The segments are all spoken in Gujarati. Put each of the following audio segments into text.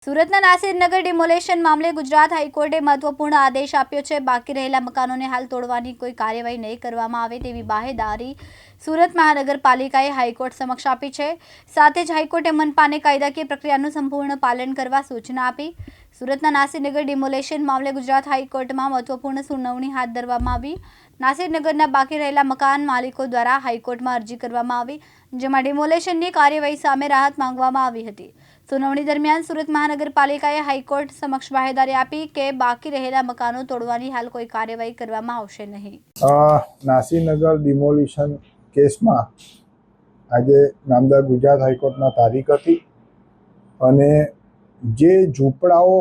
સુરતના નાસિરનગર ડિમોલેશન મામલે ગુજરાત હાઈકોર્ટે મહત્વપૂર્ણ આદેશ આપ્યો છે। બાકી રહેલા મકાનોને હાલ તોડવાની કોઈ કાર્યવાહી નહીં કરવામાં આવે તેવી બાહેધરી સુરત મહાનગરપાલિકાએ હાઈકોર્ટ સમક્ષ આપી છે। સાથે જ હાઈકોર્ટે મનપાને કાયદાકીય પ્રક્રિયાનું સંપૂર્ણ પાલન કરવા સૂચના આપી। સુરતના નાસિરનગર ડિમોલેશન મામલે ગુજરાત હાઈકોર્ટમાં મહત્વપૂર્ણ સુનાવણી હાથ ધરવામાં આવી। નાસિરનગરના બાકી રહેલા મકાન માલિકો દ્વારા હાઈકોર્ટમાં અરજી કરવામાં આવી, જેમાં ડિમોલેશનની કાર્યવાહી સામે રાહત માંગવામાં આવી હતી। સુનાવણી દરમિયાન સુરત મહાનગરપાલિકાએ હાઈકોર્ટ સમક્ષ બાહેધરી આપી કે બાકી રહેલા મકાનો તોડવાની હાલ કોઈ કાર્યવાહી કરવામાં આવશે નહીં। નાસિરનગર ડિમોલિશન કેસમાં આજે નામદાર ગુજરાત હાઈકોર્ટમાં તારીખ હતી અને જે ઝૂંપડાઓ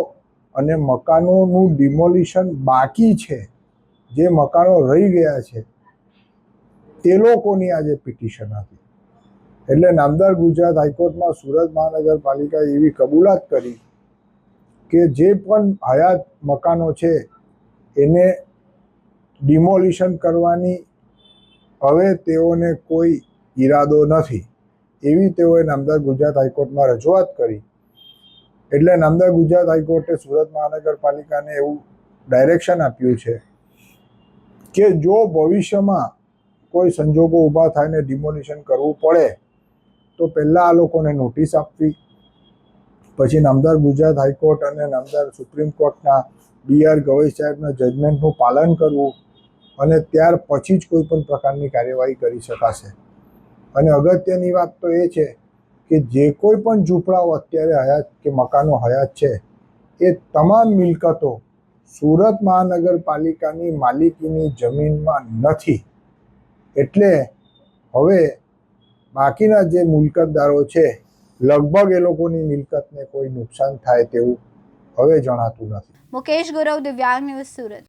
અને મકાનોનું ડિમોલિશન બાકી છે, જે મકાનો રહી ગયા છે, તે લોકોની આજે પિટિશન હતી। એટલે નામદાર ગુજરાત હાઈકોર્ટમાં સુરત મહાનગરપાલિકાએ એવી કબૂલાત કરી કે જે પણ હયાત મકાનો છે એને ડિમોલિશન કરવાની હવે તેઓને કોઈ ઈરાદો નથી, એવી તેઓએ નામદાર ગુજરાત હાઈકોર્ટમાં રજૂઆત કરી। એટલે નામદાર ગુજરાત હાઈકોર્ટે સુરત મહાનગરપાલિકાને એવું ડાયરેક્શન આપ્યું છે કે જો ભવિષ્યમાં કોઈ સંજોગો ઊભા થાય ને ડિમોલિશન કરવું પડે તો પહેલાં આ લોકોને નોટિસ આપવી, પછી નામદાર ગુજરાત હાઈકોર્ટ અને નામદાર સુપ્રીમ કોર્ટના BR ગવઈ સાહેબના જજમેન્ટનું પાલન કરવું અને ત્યાર પછી જ કોઈ પણ પ્રકારની કાર્યવાહી કરી શકાશે। અને અગત્યની વાત તો એ છે કે જે કોઈ પણ ઝૂંપડાઓ અત્યારે હયાત કે મકાનો હયાત છે એ તમામ મિલકતો સુરત મહાનગરપાલિકાની માલિકીની જમીનમાં નથી। એટલે હવે બાકીના જે મિલકતદારો છે લગભગ એ લોકોની મિલકતને કોઈ નુકસાન થાય તેવું હવે જણાતું નથી। મુકેશ ગૌરવ, દિવ્યાંગ ન્યૂઝ, સુરત।